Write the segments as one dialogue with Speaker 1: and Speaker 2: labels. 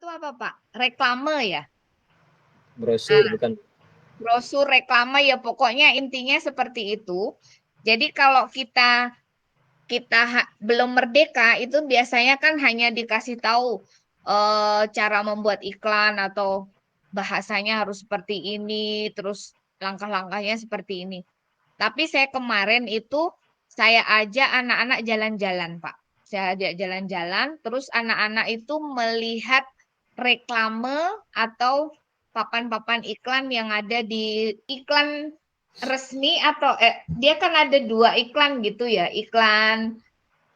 Speaker 1: Itu apa Pak? Reklame ya?
Speaker 2: Brosur
Speaker 1: Nah,
Speaker 2: bukan?
Speaker 1: brosur reklame ya pokoknya intinya seperti itu. Jadi kalau kita kita belum merdeka itu biasanya kan hanya dikasih tahu cara membuat iklan atau bahasanya harus seperti ini, terus langkah-langkahnya seperti ini. Tapi saya kemarin itu saya ajak anak-anak jalan-jalan, Pak. Saya ajak jalan-jalan, terus anak-anak itu melihat reklame atau papan-papan iklan yang ada di iklan resmi atau dia kan ada dua iklan gitu ya, iklan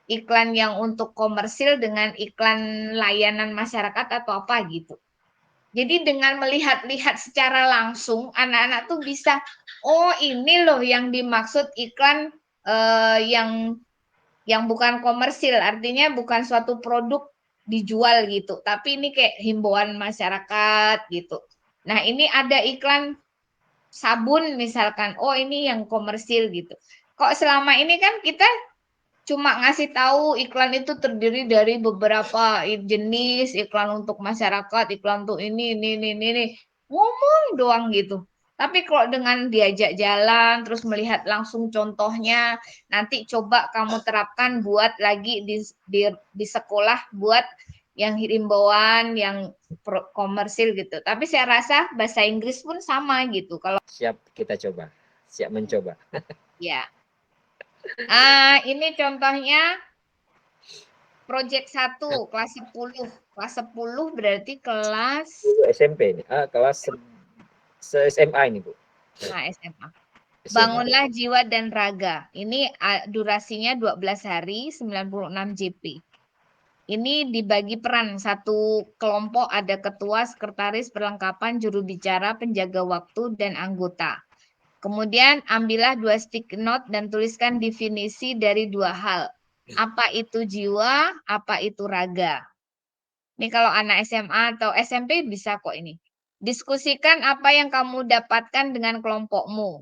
Speaker 1: iklan yang untuk komersil dengan iklan layanan masyarakat atau apa gitu. Jadi dengan melihat-lihat secara langsung, anak-anak tuh bisa, oh ini loh yang dimaksud iklan yang bukan komersil, artinya bukan suatu produk dijual gitu, tapi ini kayak himbauan masyarakat gitu. Nah ini ada iklan sabun misalkan, oh ini yang komersil gitu. Kok selama ini kan kita cuma ngasih tahu iklan itu terdiri dari beberapa jenis iklan untuk masyarakat, iklan untuk ini, ngomong doang gitu. Tapi kalau dengan diajak jalan, terus melihat langsung contohnya, nanti coba kamu terapkan buat lagi di sekolah buat yang himbauan, yang komersil gitu. Tapi saya rasa bahasa Inggris pun sama gitu. Kalau
Speaker 2: Siap kita coba. Siap mencoba.
Speaker 1: ya, ini contohnya Project 1 kelas 10. Kelas 10 berarti kelas
Speaker 2: SMP ini. Kelas SMA ini, Bu.
Speaker 1: SMA.
Speaker 2: SMA.
Speaker 1: Bangunlah jiwa dan raga. Ini durasinya 12 hari, 96 JP. Ini dibagi peran. Satu kelompok ada ketua, sekretaris, perlengkapan, juru bicara, penjaga waktu, dan anggota. Kemudian ambillah 2 stick note dan tuliskan definisi dari 2 hal. Apa itu jiwa, apa itu raga. Ini kalau anak SMA atau SMP bisa kok ini. Diskusikan apa yang kamu dapatkan dengan kelompokmu.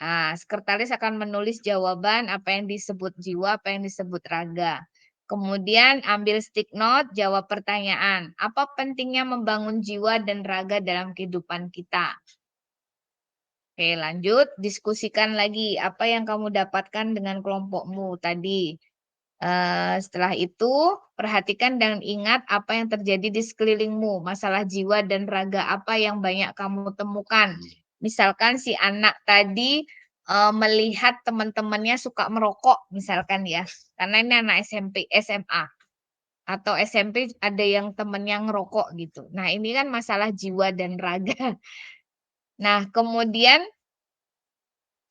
Speaker 1: Nah, sekretaris akan menulis jawaban apa yang disebut jiwa, apa yang disebut raga. Kemudian ambil stick note, jawab pertanyaan. Apa pentingnya membangun jiwa dan raga dalam kehidupan kita? Oke, lanjut. Diskusikan lagi apa yang kamu dapatkan dengan kelompokmu tadi. Setelah itu, perhatikan dan ingat apa yang terjadi di sekelilingmu, masalah jiwa dan raga apa yang banyak kamu temukan. Misalkan si anak tadi melihat teman-temannya suka merokok, misalkan ya, karena ini anak SMP, SMA, atau SMP ada yang temennya ngerokok gitu. Nah, ini kan masalah jiwa dan raga. Nah, kemudian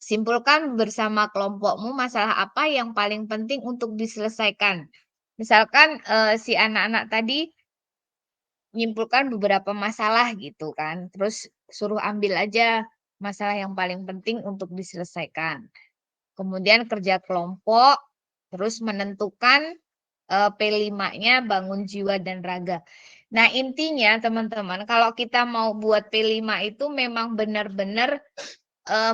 Speaker 1: simpulkan bersama kelompokmu masalah apa yang paling penting untuk diselesaikan. Misalkan si anak-anak tadi menyimpulkan beberapa masalah gitu kan. Terus suruh ambil aja masalah yang paling penting untuk diselesaikan. Kemudian kerja kelompok, terus menentukan P5-nya bangun jiwa dan raga. Nah, intinya teman-teman, kalau kita mau buat P5 itu memang benar-benar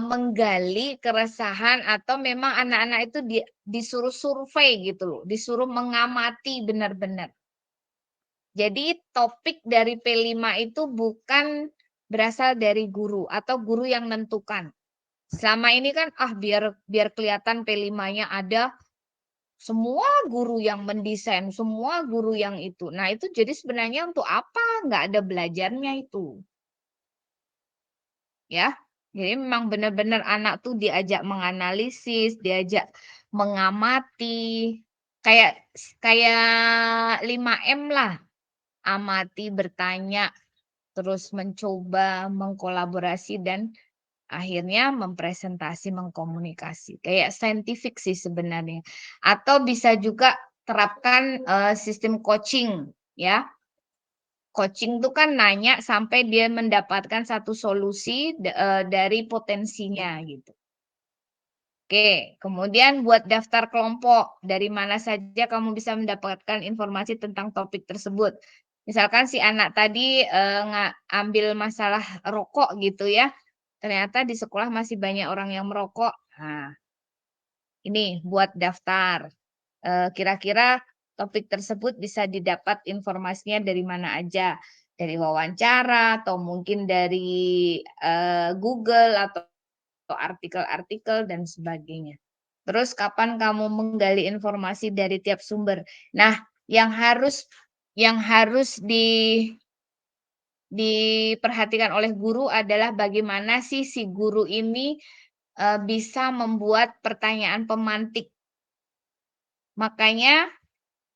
Speaker 1: menggali keresahan atau memang anak-anak itu disuruh survei gitu loh, disuruh mengamati benar-benar. Jadi topik dari P5 itu bukan berasal dari guru atau guru yang menentukan. Selama ini kan biar kelihatan P5-nya ada semua guru yang mendesain, semua guru yang itu. Nah, itu jadi sebenarnya untuk apa? Nggak ada belajarnya itu. Ya. Jadi memang benar-benar anak tuh diajak menganalisis, diajak mengamati. Kayak kayak 5M lah. Amati, bertanya, terus mencoba, mengkolaborasi dan akhirnya mempresentasi, mengkomunikasi. Kayak saintifik sih sebenarnya. Atau bisa juga terapkan sistem coaching ya. Coaching itu kan nanya sampai dia mendapatkan satu solusi dari potensinya gitu. Oke, kemudian buat daftar kelompok. Dari mana saja kamu bisa mendapatkan informasi tentang topik tersebut. Misalkan si anak tadi ambil masalah rokok gitu ya. Ternyata di sekolah masih banyak orang yang merokok. Nah, ini buat daftar. Kira-kira topik tersebut bisa didapat informasinya dari mana aja, dari wawancara atau mungkin dari Google atau artikel-artikel dan sebagainya. Terus kapan kamu menggali informasi dari tiap sumber? Nah, yang harus diperhatikan oleh guru adalah bagaimana sih si guru ini bisa membuat pertanyaan pemantik. Makanya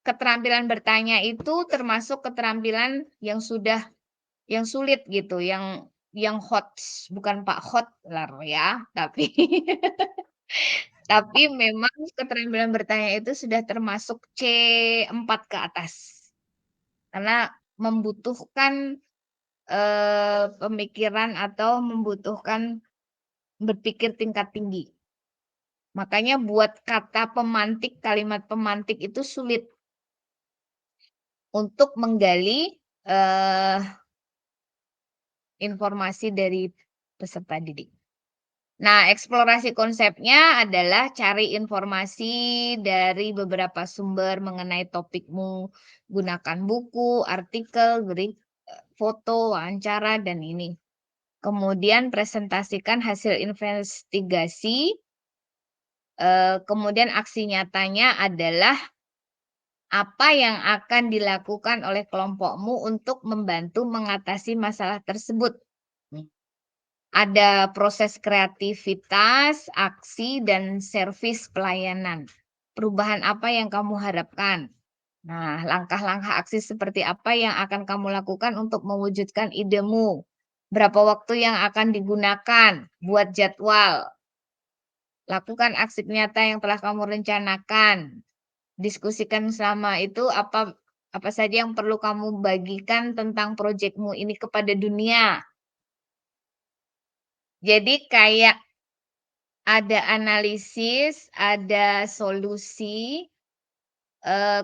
Speaker 1: keterampilan bertanya itu termasuk keterampilan yang sulit gitu, yang hot, bukan Pak Hotler ya, tapi tapi memang keterampilan bertanya itu sudah termasuk C4 ke atas. Karena membutuhkan pemikiran atau membutuhkan berpikir tingkat tinggi. Makanya buat kata pemantik, kalimat pemantik itu sulit untuk menggali informasi dari peserta didik. Nah, eksplorasi konsepnya adalah cari informasi dari beberapa sumber mengenai topikmu, gunakan buku, artikel, foto, wawancara, dan ini. Kemudian presentasikan hasil investigasi. Kemudian aksi nyatanya adalah apa yang akan dilakukan oleh kelompokmu untuk membantu mengatasi masalah tersebut. Ada proses kreativitas, aksi, dan servis pelayanan. Perubahan apa yang kamu harapkan? Nah, langkah-langkah aksi seperti apa yang akan kamu lakukan untuk mewujudkan idemu? Berapa waktu yang akan digunakan? Buat jadwal. Lakukan aksi nyata yang telah kamu rencanakan. Diskusikan selama itu apa saja yang perlu kamu bagikan tentang proyekmu ini kepada dunia. Jadi kayak ada analisis, ada solusi,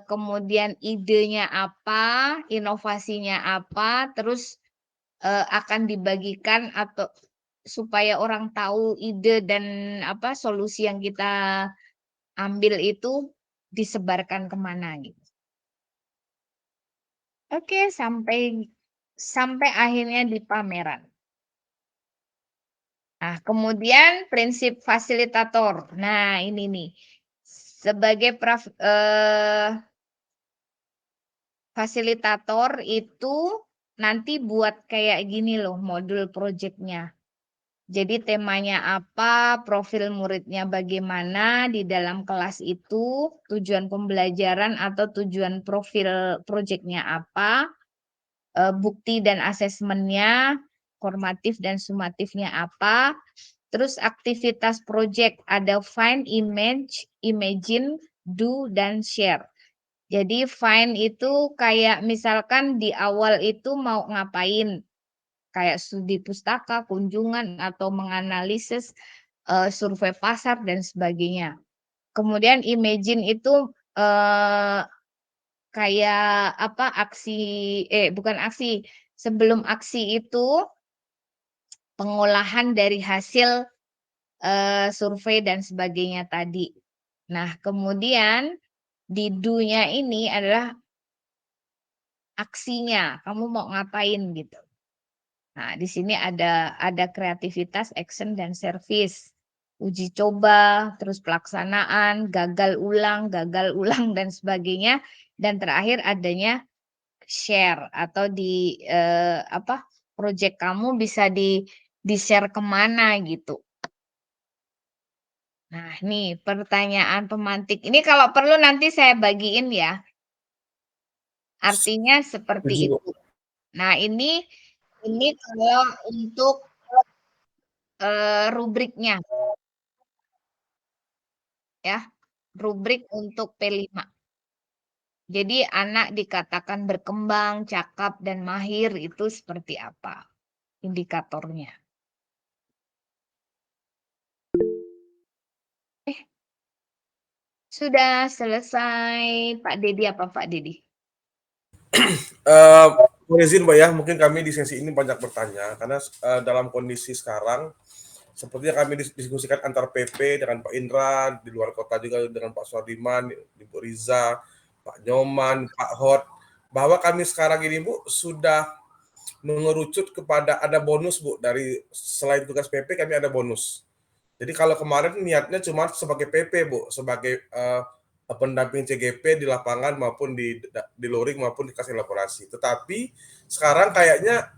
Speaker 1: kemudian idenya apa, inovasinya apa, terus akan dibagikan atau supaya orang tahu ide dan solusi yang kita ambil itu disebarkan kemana gitu. Oke, sampai akhirnya di pameran. Nah, kemudian prinsip fasilitator. Nah, ini nih. Sebagai fasilitator itu nanti buat kayak gini loh modul projectnya. Jadi temanya apa, profil muridnya bagaimana di dalam kelas itu, tujuan pembelajaran atau tujuan profil projectnya apa, bukti dan asesmennya, formatif dan sumatifnya apa, terus aktivitas project ada find, imagine, do, dan share. Jadi find itu kayak misalkan di awal itu mau ngapain, kayak studi pustaka, kunjungan, atau menganalisis survei pasar dan sebagainya. Kemudian imagine itu kayak bukan aksi, sebelum aksi itu pengolahan dari hasil survei dan sebagainya tadi. Nah, kemudian di do-nya ini adalah aksinya, kamu mau ngapain gitu. Nah, di sini ada kreativitas, action, dan service. Uji coba, terus pelaksanaan, gagal ulang, dan sebagainya. Dan terakhir adanya share atau project kamu bisa di-share kemana gitu. Nah, nih pertanyaan pemantik. Ini kalau perlu nanti saya bagiin ya. Artinya seperti itu. Nah, ini kalau untuk rubriknya ya. Rubrik untuk P5. Jadi anak dikatakan berkembang, cakap, dan mahir itu seperti apa indikatornya. Sudah selesai Pak Dedi apa Pak Dedi?
Speaker 3: Mohon izin Mbak ya, mungkin kami di sesi ini banyak bertanya karena dalam kondisi sekarang sepertinya kami diskusikan antar PP dengan Pak Indra, di luar kota juga dengan Pak Suardiman, Ibu Riza, Pak Nyoman, Pak Hot, bahwa kami sekarang ini Bu sudah mengerucut kepada ada bonus Bu, dari selain tugas PP kami ada bonus. Jadi kalau kemarin niatnya cuma sebagai PP Bu, sebagai pendamping CGP di lapangan maupun di luring maupun di kas elaborasi. Tetapi sekarang kayaknya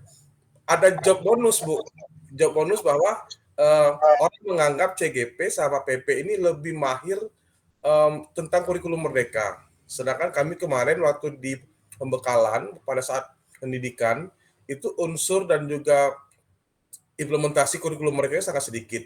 Speaker 3: ada job bonus Bu, job bonus bahwa orang menganggap CGP sama PP ini lebih mahir tentang kurikulum merdeka. Sedangkan kami kemarin waktu di pembekalan pada saat pendidikan itu unsur dan juga implementasi kurikulum mereka sangat sedikit.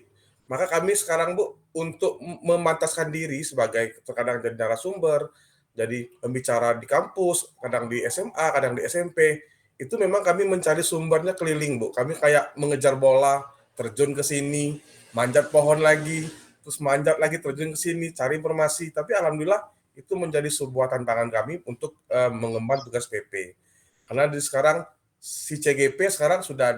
Speaker 3: Maka kami sekarang Bu untuk memantaskan diri sebagai terkadang jadi narasumber, jadi pembicara di kampus, kadang di SMA, kadang di SMP, itu memang kami mencari sumbernya keliling Bu. Kami kayak mengejar bola, terjun ke sini, manjat pohon lagi, terus manjat lagi terjun ke sini, cari informasi. Tapi alhamdulillah itu menjadi sebuah tantangan kami untuk mengemban tugas PP. Karena di sekarang si CGP sekarang sudah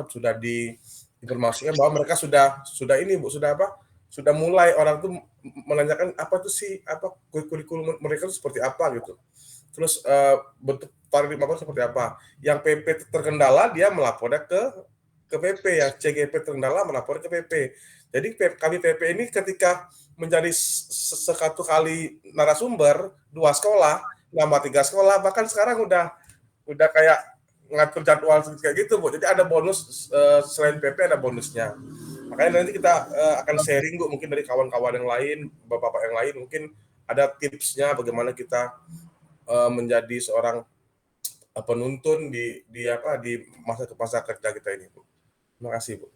Speaker 3: sudah diinformasikan bahwa mereka sudah ini Bu, sudah mulai orang tuh menanyakan apa tuh sih kurikulum mereka itu seperti apa gitu. Terus bentuk tarif apa seperti apa. Yang PP terkendala dia melapornya ke PP, yang CGP terkendala melapor ke PP. Jadi kami PP ini ketika menjadi satu kali narasumber 2 sekolah, nambah 3 sekolah, bahkan sekarang udah kayak ngatur jadwal kayak gitu Bu. Jadi ada bonus selain PP ada bonusnya. Makanya nanti kita akan sharing Bu, mungkin dari kawan-kawan yang lain, bapak-bapak yang lain mungkin ada tipsnya bagaimana kita menjadi seorang penuntun di masa kerja kita ini Bu. Terima kasih Bu.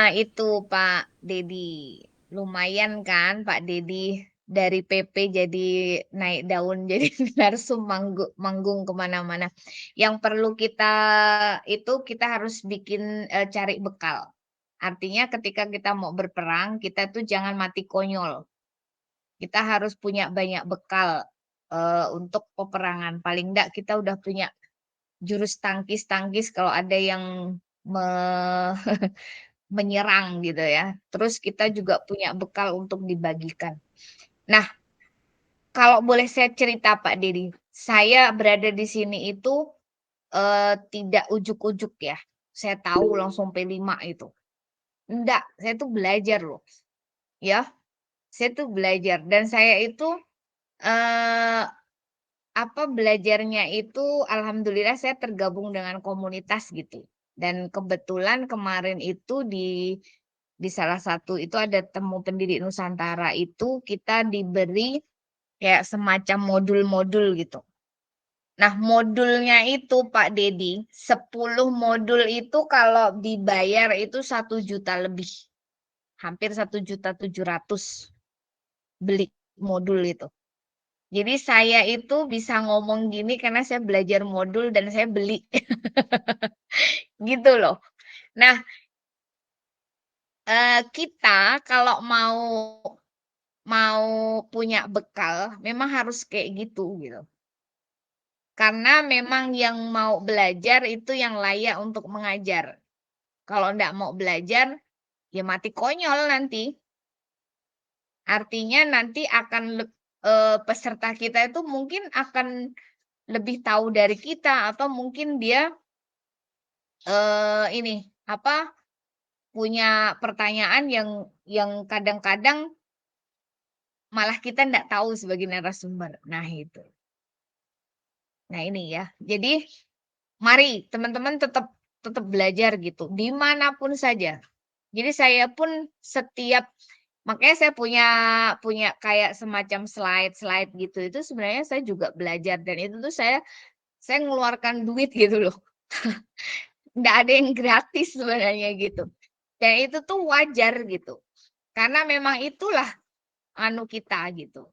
Speaker 1: Itu Pak Dedi. Lumayan kan Pak Dedi, dari PP jadi naik daun jadi narsum manggung kemana-mana. Yang perlu kita harus bikin cari bekal. Artinya ketika kita mau berperang, kita tuh jangan mati konyol. Kita harus punya banyak bekal untuk peperangan. Paling enggak kita udah punya jurus tangkis kalau ada yang menyerang gitu ya. Terus kita juga punya bekal untuk dibagikan. Nah, kalau boleh saya cerita Pak Dedi, saya berada di sini itu tidak ujuk-ujuk ya. Saya tahu langsung P5 itu. Enggak, saya tuh belajar loh. Ya, saya tuh belajar dan saya itu eh belajarnya itu alhamdulillah saya tergabung dengan komunitas gitu. Dan kebetulan kemarin itu di salah satu itu ada Temu Pendidik Nusantara itu kita diberi kayak semacam modul-modul gitu. Nah, modulnya itu Pak Dedi, 10 modul itu kalau dibayar itu 1 juta lebih. Hampir 1.700.000 beli modul itu. Jadi saya itu bisa ngomong gini karena saya belajar modul dan saya beli. Gitu loh. Nah, kita kalau mau punya bekal memang harus kayak gitu. Karena memang yang mau belajar itu yang layak untuk mengajar. Kalau enggak mau belajar, ya mati konyol nanti. Artinya nanti akan peserta kita itu mungkin akan lebih tahu dari kita atau mungkin dia punya pertanyaan yang kadang-kadang malah kita enggak tahu sebagai narasumber. Nah, itu. Nah, ini ya. Jadi mari teman-teman tetap belajar gitu, dimanapun saja. Jadi saya pun makanya saya punya kayak semacam slide gitu, itu sebenarnya saya juga belajar dan itu tuh saya ngeluarkan duit gitu loh. Nggak ada yang gratis sebenarnya gitu. Dan itu tuh wajar gitu. Karena memang itulah kita gitu.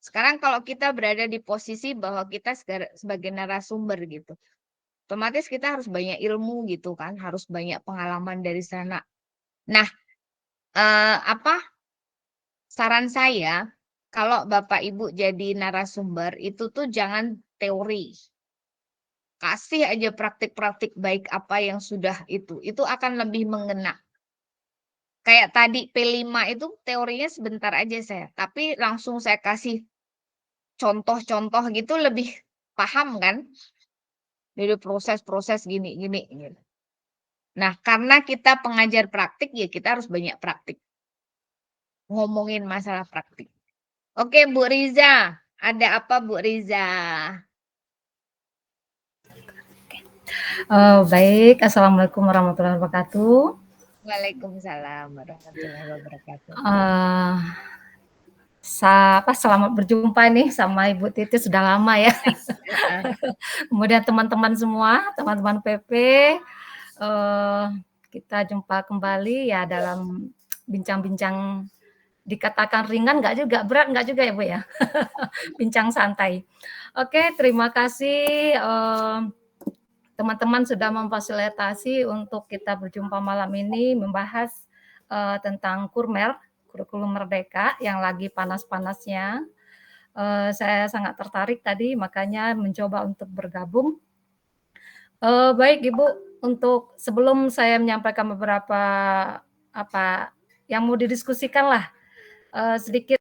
Speaker 1: Sekarang kalau kita berada di posisi bahwa kita sebagai narasumber gitu, otomatis kita harus banyak ilmu gitu kan, harus banyak pengalaman dari sana. Nah, saran saya kalau Bapak Ibu jadi narasumber itu tuh jangan teori. Kasih aja praktik-praktik baik apa yang sudah itu akan lebih mengena. Kayak tadi P5 itu teorinya sebentar aja saya, tapi langsung saya kasih contoh-contoh gitu lebih paham kan? Dari proses-proses gini gitu. Nah, karena kita pengajar praktik, ya kita harus banyak praktik. Ngomongin masalah praktik. Oke, Bu Riza. Ada apa, Bu Riza?
Speaker 4: Baik, Assalamualaikum warahmatullahi wabarakatuh.
Speaker 1: Waalaikumsalam warahmatullahi wabarakatuh.
Speaker 4: Selamat berjumpa nih sama Ibu Titi, sudah lama ya. Kemudian teman-teman semua, teman-teman PP, kita jumpa kembali ya dalam bincang-bincang, dikatakan ringan nggak juga, berat nggak juga ya Bu ya. Bincang santai. Oke, terima kasih teman-teman sudah memfasilitasi untuk kita berjumpa malam ini membahas tentang Kurmer, kurikulum merdeka yang lagi panas-panasnya. Saya sangat tertarik tadi, makanya mencoba untuk bergabung. Baik Ibu, untuk sebelum saya menyampaikan beberapa apa yang mau didiskusikan lah, sedikit